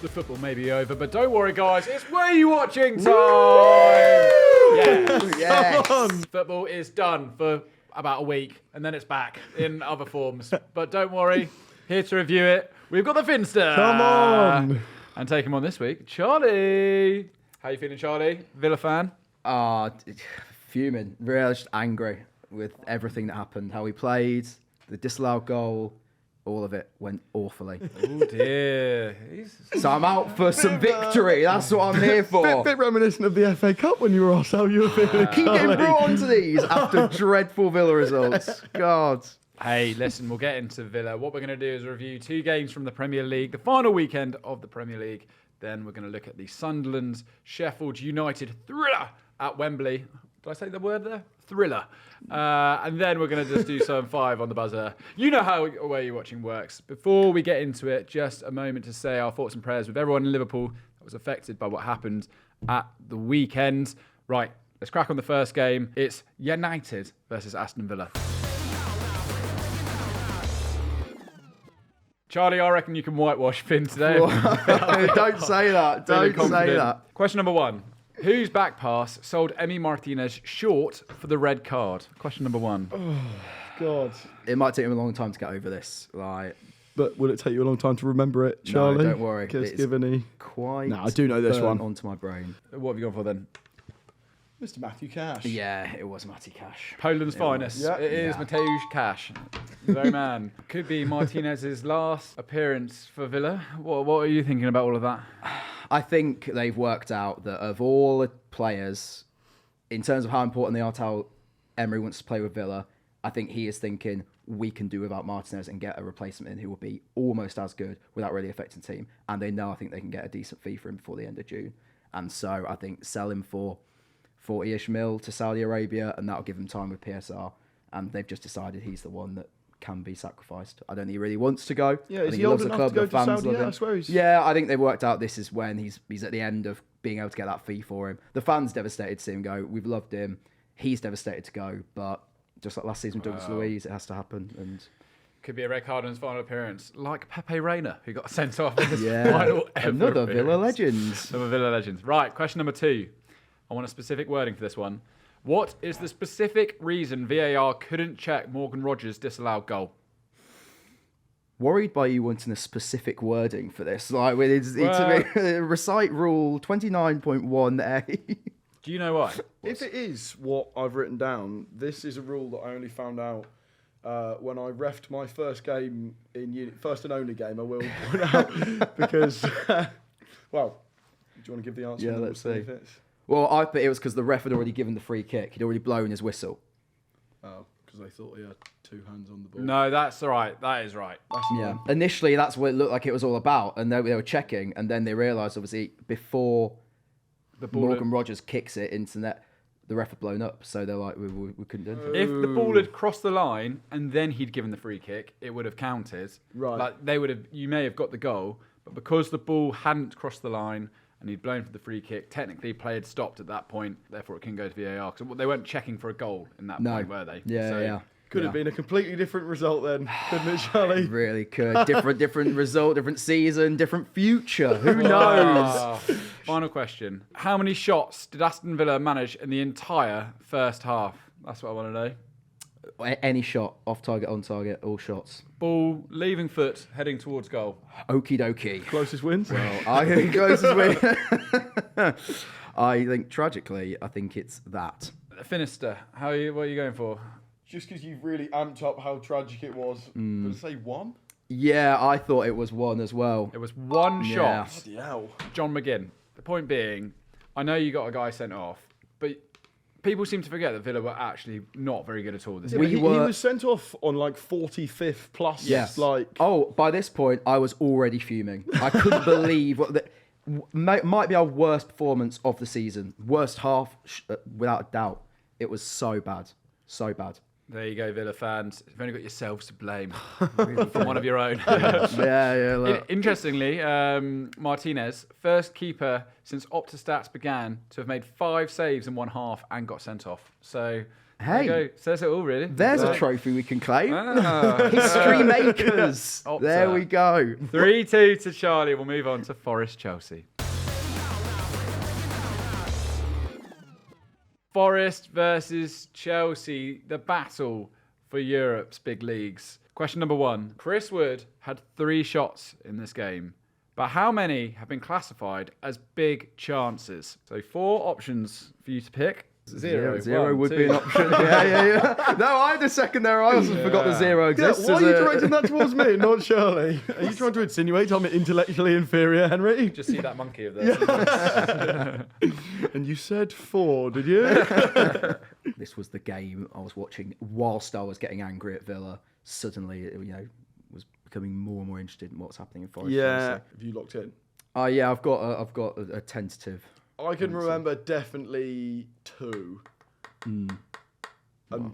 The football may be over, but don't worry, guys. It's Where You Watching time. Yes. Yes. Football is done for about a week, and then it's back in other forms. But don't worry, here to review it, we've got the Finster. Come on. And take him on this week, Charlie. How you feeling, Charlie? Villa fan? Fuming. Really just angry with everything that happened. How we played, the disallowed goal, all of it went awfully. Oh dear. So I'm out for some victory. That's what I'm here for. Bit reminiscent of the FA Cup when you were off. How you were feeling. Keep getting brought onto these after dreadful Villa results. God. Hey, listen, we'll get into Villa. What we're going to do is review 2 games from the Premier League, the final weekend of the Premier League. Then we're going to look at the Sunderland Sheffield United thriller at Wembley. Did I say the word there? Thriller. And then we're going to just do some 5 on the buzzer. You know how Where You're Watching works. Before we get into it, just a moment to say our thoughts and prayers with everyone in Liverpool that was affected by what happened at the weekend. Right, let's crack on the first game. It's United versus Aston Villa. Charlie, I reckon you can whitewash Finn today. Don't say that. Don't say that. Question number 1. Whose back pass sold Emi Martinez short for the red card? Question number 1. God. It might take him a long time to get over this. But will it take you a long time to remember it, Charlie? No, don't worry. Just give any. Quite. No, I do know this one. Onto my brain. What have you gone for then? Mr. Matthew Cash. Yeah, it was Matty Cash. Poland's finest. Yeah. It is Mateusz Cash. The very man. Could be Martinez's last appearance for Villa. What are you thinking about all of that? I think they've worked out that of all the players, in terms of how important they are to how Emery wants to play with Villa, I think he is thinking we can do without Martinez and get a replacement in who will be almost as good without really affecting the team. And they know I think they can get a decent fee for him before the end of June. And so I think sell him for 40-ish mil to Saudi Arabia, and that'll give him time with PSR. And they've just decided he's the one that can be sacrificed. I don't think he really wants to go. Yeah, I is think he old loves the enough club, to go the to fans Saudi? love Yeah, him. I swear he's... Yeah, I think they've worked out this is when he's at the end of being able to get that fee for him. The fans devastated to see him go. We've loved him. He's devastated to go, but just like last season with Douglas Luiz, it has to happen. And Could be a red card in his final appearance, like Pepe Reina, who got sent off in his yeah, final ever another appearance. Villa legend. Another Villa legend. Right, question number 2. I want a specific wording for this one. What is the specific reason VAR couldn't check Morgan Rogers' disallowed goal? Worried by you wanting a specific wording for this. Like, recite rule 29.1a. Do you know why? If it is what I've written down, this is a rule that I only found out when I refed my first game first and only game, I will point out, because, well, do you want to give the answer? Yeah, let's see. Well, I bet it was because the ref had already given the free kick. He'd already blown his whistle. Oh, because they thought he had 2 hands on the ball. No, that's right. That is right. Yeah. Initially, that's what it looked like it was all about. And they were checking. And then they realised, obviously, before The ball Morgan Rogers kicks it into net, the ref had blown up. So they're like, we couldn't do anything. If the ball had crossed the line and then he'd given the free kick, it would have counted. Right. Like they would have. You may have got the goal, but because the ball hadn't crossed the line and he'd blown for the free kick, technically play had stopped at that point. Therefore, it can go to VAR because they weren't checking for a goal in that point, were they? Yeah. Could have been a completely different result then, couldn't it, Charlie? It really could. Different result, different season, different future. Who knows? Ah. Final question. How many shots did Aston Villa manage in the entire first half? That's what I want to know. Any shot, off target, on target, all shots. Ball, leaving foot, heading towards goal. Okie dokie. Closest wins? Well, I think closest win. I think, tragically, I think it's that. Finister, what are you going for? Just because you've really amped up how tragic it was. Would I say 1? Yeah, I thought it was 1 as well. It was 1 Yeah. shot. Bloody hell. John McGinn. The point being, I know you got a guy sent off, but people seem to forget that Villa were actually not very good at all this Yeah, year. but he was sent off on like 45th plus. Yes. Like, Oh, by this point, I was already fuming. I couldn't believe might be our worst performance of the season. Worst half, without a doubt. It was so bad. So bad. There you go, Villa fans. You've only got yourselves to blame from one of your own. Yeah. Look. Interestingly, Martinez, first keeper since Opta Stats began to have made 5 saves in one half and got sent off. So There you Hey, go. Says it all, really. there's a Right. trophy we can claim. Ah. History makers. Opta. There we go. 3-2 to Charlie. We'll move on to Forest Chelsea. Forest versus Chelsea, the battle for Europe's big leagues. Question number 1. Chris Wood had 3 shots in this game, but how many have been classified as big chances? So 4 options for you to pick. Zero One, would two. be an option. yeah. No, I had a second there. I also forgot the zero exists. Why are as you a- directing that towards me, not Shirley? Are you trying to insinuate I'm intellectually inferior, Henry? Just see that monkey of theirs. And you said 4, did you? This was the game I was watching whilst I was getting angry at Villa. Suddenly, was becoming more and more interested in what's happening in Forest. Yeah. Chelsea. Have you locked in? Yeah, I've got a tentative. I can remember definitely 2. And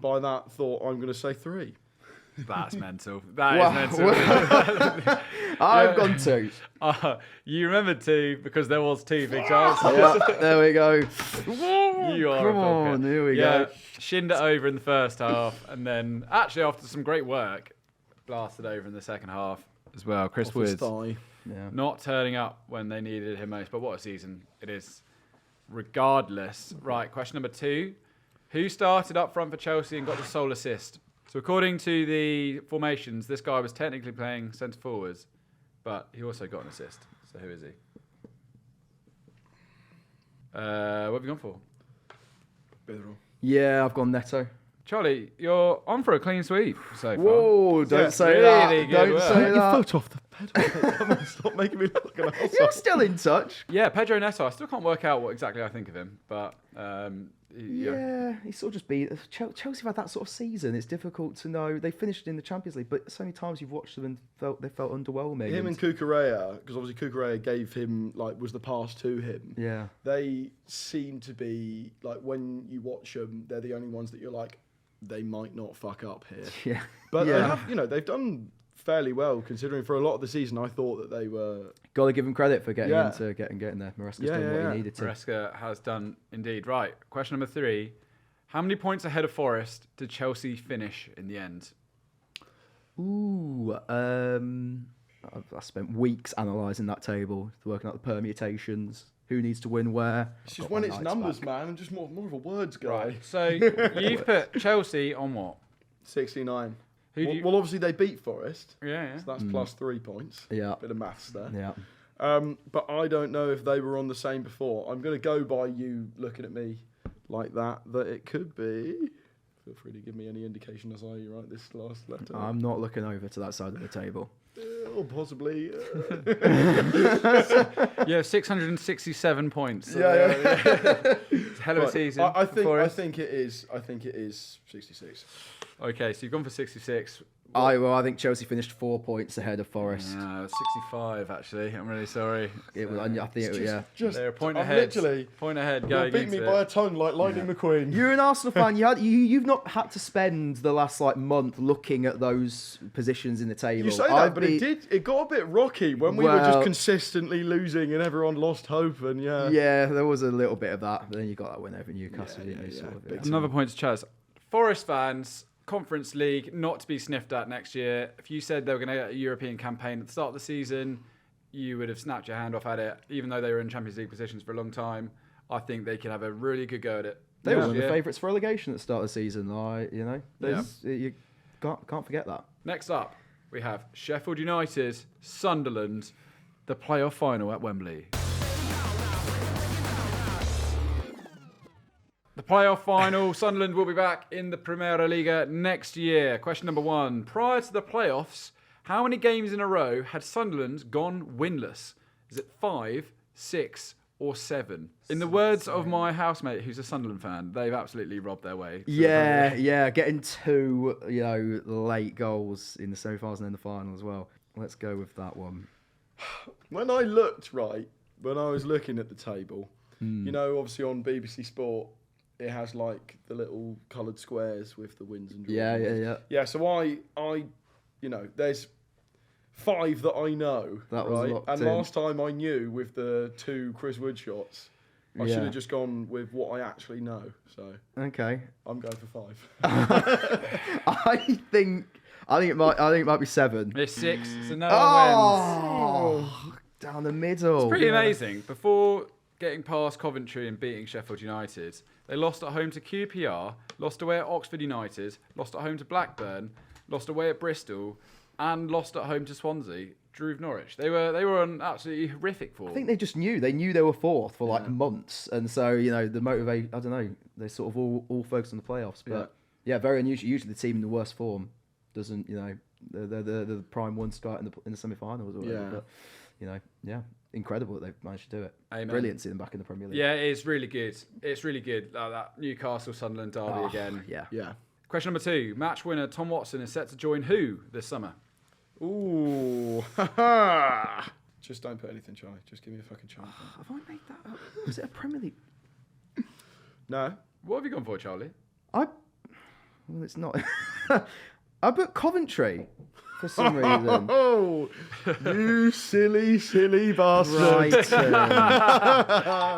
by that thought, I'm going to say 3. That's mental. That is mental. I've gone 2. You remember 2 because there was 2 big chances. Yeah, there we go. You are Come a bugger. on, here we go. Shinned it over in the first half, and then actually after some great work, blasted over in the second half as well. Chris Off his Woods thigh. Yeah. not turning up when they needed him most, but what a season it is. Regardless, right? Question number 2: who started up front for Chelsea and got the sole assist? So according to the formations, this guy was technically playing centre forwards, but he also got an assist. So who is he? What have you gone for? Pedro. Yeah, I've gone Neto. Charlie, you're on for a clean sweep so far. Whoa, don't Yeah, say really that. good Don't work. say Get your that. foot off the pedal. Come on, stop making me look like an You're asshole. still in touch. Yeah, Pedro Neto. I still can't work out what exactly I think of him, but Yeah, he's sort of just been. Chelsea have had that sort of season. It's difficult to know. They finished in the Champions League, but so many times you've watched them and they felt underwhelming. Him and Kukurea, because obviously Kukurea gave him, was the pass to him. yeah, They seem to be, when you watch them, they're the only ones that you're like, they might not fuck up here. yeah, But they yeah. have, they've done fairly well, considering for a lot of the season I thought that they were... Got to give him credit for getting Yeah. into getting there. Maresca's Yeah, done yeah, what yeah. he needed to. Maresca has done indeed. Right, question number 3. How many points ahead of Forest did Chelsea finish in the end? Ooh, I spent weeks analysing that table, working out the permutations, who needs to win where. It's I've just got when my it's nights numbers, back. man. I'm just more of a words guy. Right, so you've put Chelsea on what? 69. Who do you... Well, obviously they beat Forest, Yeah, so that's plus 3 points. Yeah, Bit of maths there. yeah. But I don't know if they were on the same before. I'm going to go by you looking at me like that it could be. Feel free to give me any indication as I write this last letter. I'm not looking over to that side of the table. Or possibly. Yeah, 667 points. Yeah. It's a hell of a Right, season. I for think Forest. it is 66. Okay, so you've gone for 66. I think Chelsea finished 4 points ahead of Forest. 65 actually. I'm really sorry. It was, I think, it was, yeah. Just They're a point I'm ahead. literally. Point ahead You'll going beat me into by a it. ton like Lightning McQueen. You're an Arsenal fan. You've not had to spend the last month looking at those positions in the table. You say that, but it got a bit rocky when we were just Well- consistently losing and everyone lost hope and Yeah, there was a little bit of that. But then you got that win over Newcastle, didn't you? yeah. Sort of, Big Another point to Chaz. Forest fans, Conference League, not to be sniffed at next year. If you said they were going to get a European campaign at the start of the season, you would have snapped your hand off at it, even though they were in Champions League positions for a long time. I think they could have a really good go at it. They were next one of the year. favourites for relegation at the start of the season. You can't forget that. Next up, we have Sheffield United, Sunderland, the playoff final at Wembley. The playoff final, Sunderland will be back in the Primera Liga next year. Question number 1. Prior to the playoffs, how many games in a row had Sunderland gone winless? Is it 5, 6, or 7? In the words of my housemate, who's a Sunderland fan, they've absolutely robbed their way. Yeah, getting 2 late goals in the semi-finals and then the final as well. Let's go with that one. When I looked when I was looking at the table, obviously on BBC Sport, it has the little coloured squares with the wins and draws. Yeah. Yeah, so I there's 5 that I know. That was right? locked And in. last time I knew with the 2 Chris Wood shots. I Yeah. should have just gone with what I actually know. So Okay. I'm going for 5. I think it might be 7. It's 6, so no one wins. Oh, down the middle. Pretty amazing. Before getting past Coventry and beating Sheffield United, they lost at home to QPR, lost away at Oxford United, lost at home to Blackburn, lost away at Bristol, and lost at home to Swansea. Drew Norwich. They were on absolutely horrific form. I think they just knew. They knew they were 4th for like months, and so the motivate. I don't know. They sort of all focused on the playoffs, but yeah, very unusual. Usually, the team in the worst form doesn't. They're the prime one start in the semi-finals or whatever. But incredible that they've managed to do it. Amen. Brilliant seeing them back in the Premier League. Yeah, it's really good. It's really good. That Newcastle Sunderland derby again. Yeah. Question number 2. Match winner Tom Watson is set to join who this summer? Ooh. Just don't put anything, Charlie. Just give me a fucking chance. Have I made that up? Was it a Premier League? No. What have you gone for, Charlie? Well, it's not. I put Coventry for some reason. Oh, you silly bastard. Brighton.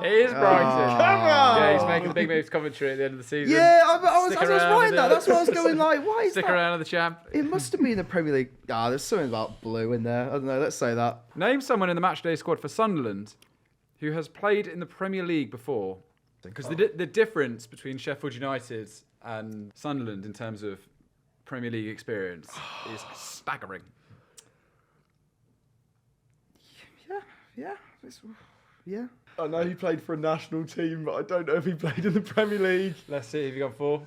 It is Brighton. Come on. Yeah, he's making a big move to Coventry at the end of the season. Yeah, I was Stick around writing that. with it. That's what I was going like. Why is Stick that? around in the champ. It must have been the Premier League. There's something about blue in there. I don't know. Let's say that. Name someone in the matchday squad for Sunderland who has played in the Premier League before. Because the difference between Sheffield United and Sunderland in terms of Premier League experience is staggering. Yeah. I know he played for a national team, but I don't know if he played in the Premier League. Let's see if you got 4.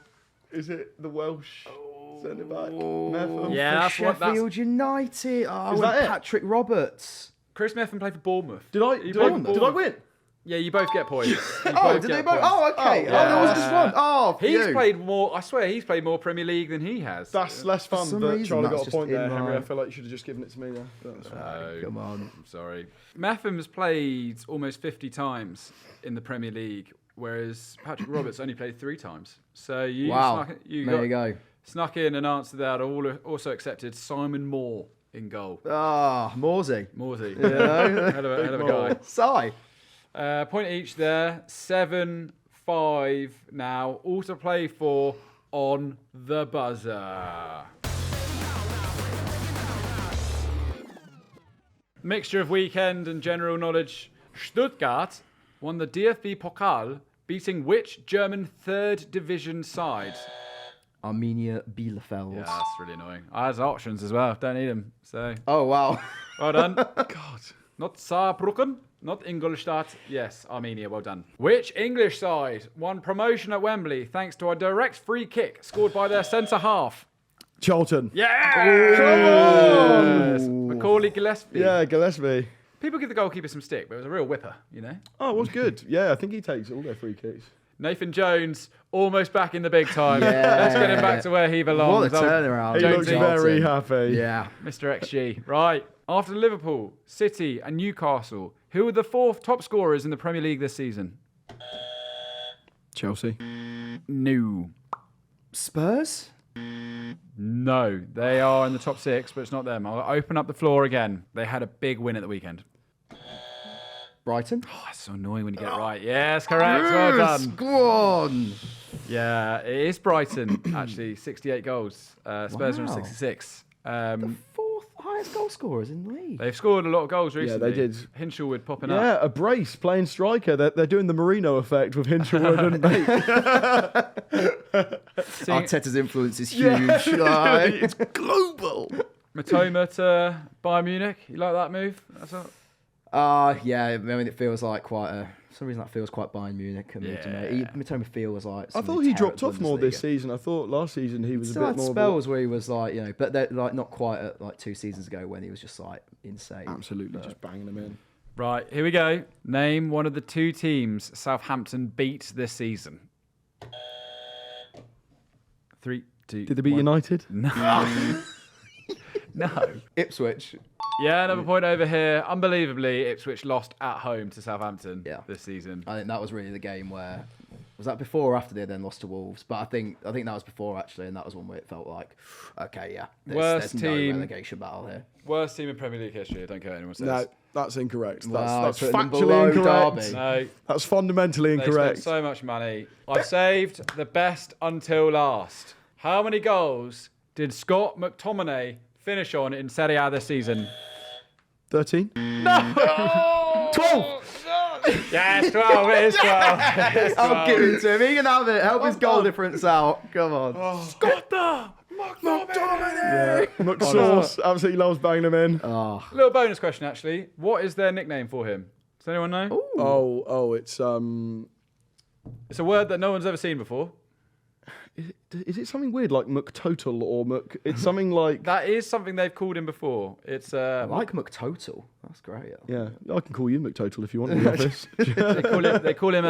Is it the Welsh centre back? Metham? Yeah, that's what. Sheffield United. Oh, Is and that it? Patrick Roberts. Chris Metham played for Bournemouth. Did I win? Yeah, you both get points. Oh, did they both? Oh, okay. Oh, There was just one. Oh, He's phew. played more. I swear, he's played more Premier League than he has. That's less fun some that reason, Charlie that's got a just point there, in Henry. my- I feel like you should have just given it to me there. That's fine. No, Come on. I'm sorry. Metham's played almost 50 times in the Premier League, whereas Patrick Roberts only played 3 times. So you Wow. snuck, There you go. snuck in and answered that. Also accepted Simon Moore in goal. Morsey. Morsey. Yeah. hell of a guy. Si. Point each there. 7-5 now. All to play for on the buzzer. Mixture of weekend and general knowledge. Stuttgart won the DFB Pokal, beating which German 3rd division side? Arminia Bielefeld. Yeah, that's really annoying. I had options as well. Don't need them. So, Oh, wow. well done. God. Not Saarbrücken, not Ingolstadt. Yes, Armenia, well done. Which English side won promotion at Wembley thanks to a direct free kick scored by their centre half? Charlton. Yes! Macaulay Gillespie. Yeah, Gillespie. People give the goalkeeper some stick, but it was a real whipper, you know? Oh, it was good. Yeah, I think he takes all their free kicks. Nathan Jones, almost back in the big time. Yeah. Let's get him back to where he belongs. What a turnaround. He Jonesy. looks very happy. Yeah. Mr. XG. Right. After Liverpool, City and Newcastle, who are the 4th top scorers in the Premier League this season? Chelsea. No. Spurs? No. They are in the top 6, but it's not them. I'll open up the floor again. They had a big win at the weekend. Brighton? Oh, it's so annoying when you get it right. Yes, correct. Well done. Go on. Yeah, it is Brighton, actually. 68 goals. Spurs are on Wow. 66. The 4th highest goal scorers in the league. They've scored a lot of goals recently. they did. Hinchelwood popping Yeah, up. a brace playing striker. They're doing the Marino effect with Hinchelwood and Mate. Arteta's influence is huge. Like, It's global. Matoma to Bayern Munich. You like that move? That's all. yeah, I mean, it feels like quite a... For some reason, that feels quite Bayern Munich. Yeah. Matoma feels like... I thought he dropped off more this season. I thought last season he was Still a had bit more... spells where he was like, but they're like not quite at like 2 seasons ago when he was just like insane. Absolutely, just banging them in. Right, here we go. Name one of the 2 teams Southampton beat this season. 3, 2, Did they beat 1. United? No. No. Ipswich. Yeah, another point over here. Unbelievably, Ipswich lost at home to Southampton Yeah. this season. I think that was really the game where Was that before or after they then lost to Wolves? But I think that was before actually, and that was one where it felt like, okay, yeah, there's no relegation battle here. Worst team in Premier League history. I don't care what anyone says. No, that's incorrect. Wow, That's putting them factually below incorrect. Derby. No, That's fundamentally they incorrect. spent so much money. I've saved the best until last. How many goals did Scott McTominay finish on in Serie A this season? 13? No! 12! Yes, 12. It is 12. It is 12. I'll give it to him. He can have it. Help his goal difference out. Come on. Scott McTominay! Yeah, McSauce absolutely loves banging them in. Oh. Little bonus question, actually. What is their nickname for him? Does anyone know? Oh, it's It's a word that no one's ever seen before. Is it something weird like McTotal or Mc? It's something like That is something they've called him before. It's I like McTotal. That's great. yeah. I can call you McTotal if you want in the office. they call him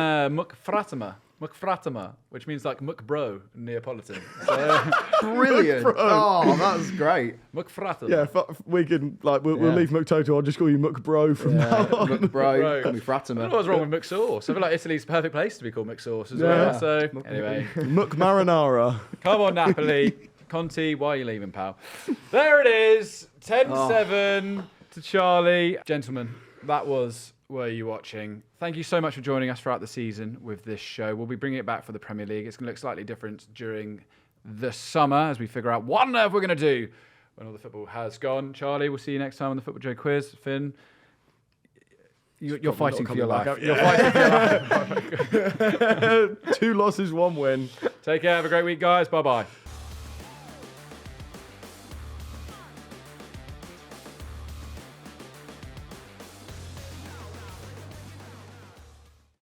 McFratm, which means like McBro in Neapolitan. So, Brilliant. Oh, that's great. McFratm. Yeah, we can we'll Yeah. leave McTotal. I'll just call you McBro from now on. McBro. I McFratm. don't know what's wrong with McSauce. I feel like Italy's the perfect place to be called McSauce as Yeah. well. So anyway, McMarinara. come on Napoli. Conti, why are you leaving, pal? There it is. 10-7 to Charlie. Gentlemen, that was Were You Watching? Thank you so much for joining us throughout the season with this show. We'll be bringing it back for the Premier League. It's going to look slightly different during the summer as we figure out what on earth we're going to do when all the football has gone. Charlie, we'll see you next time on the Football Joe quiz. Finn, you're fighting for your life. You're fighting for your life. 2 losses, 1 win. Take care. Have a great week, guys. Bye-bye.